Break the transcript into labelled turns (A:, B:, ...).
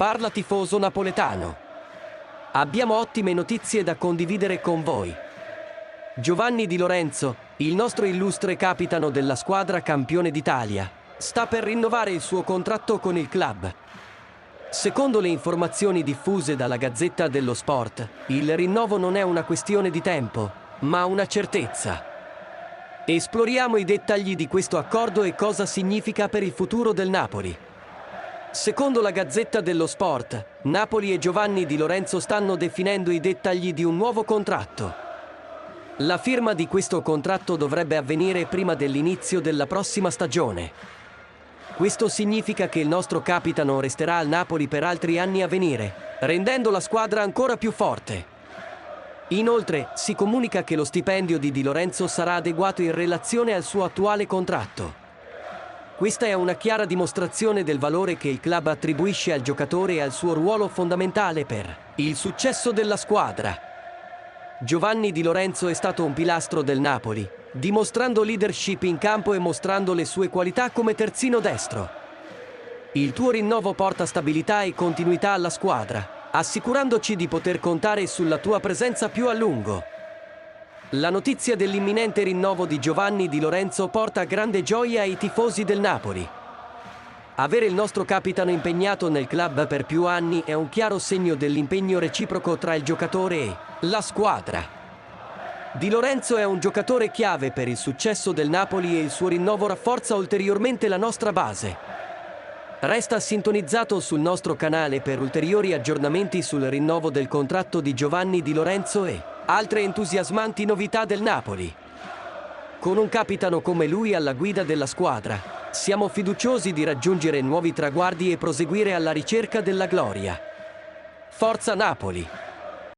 A: Parla tifoso napoletano. Abbiamo ottime notizie da condividere con voi. Giovanni Di Lorenzo, il nostro illustre capitano della squadra campione d'Italia, sta per rinnovare il suo contratto con il club. Secondo le informazioni diffuse dalla Gazzetta dello Sport, il rinnovo non è una questione di tempo, ma una certezza. Esploriamo i dettagli di questo accordo e cosa significa per il futuro del Napoli. Secondo la Gazzetta dello Sport, Napoli e Giovanni Di Lorenzo stanno definendo i dettagli di un nuovo contratto. La firma di questo contratto dovrebbe avvenire prima dell'inizio della prossima stagione. Questo significa che il nostro capitano resterà al Napoli per altri anni a venire, rendendo la squadra ancora più forte. Inoltre, si comunica che lo stipendio di Di Lorenzo sarà adeguato in relazione al suo attuale contratto. Questa è una chiara dimostrazione del valore che il club attribuisce al giocatore e al suo ruolo fondamentale per il successo della squadra. Giovanni Di Lorenzo è stato un pilastro del Napoli, dimostrando leadership in campo e mostrando le sue qualità come terzino destro. Il tuo rinnovo porta stabilità e continuità alla squadra, assicurandoci di poter contare sulla tua presenza più a lungo. La notizia dell'imminente rinnovo di Giovanni Di Lorenzo porta grande gioia ai tifosi del Napoli. Avere il nostro capitano impegnato nel club per più anni è un chiaro segno dell'impegno reciproco tra il giocatore e la squadra. Di Lorenzo è un giocatore chiave per il successo del Napoli e il suo rinnovo rafforza ulteriormente la nostra base. Resta sintonizzato sul nostro canale per ulteriori aggiornamenti sul rinnovo del contratto di Giovanni Di Lorenzo e altre entusiasmanti novità del Napoli. Con un capitano come lui alla guida della squadra, siamo fiduciosi di raggiungere nuovi traguardi e proseguire alla ricerca della gloria. Forza Napoli!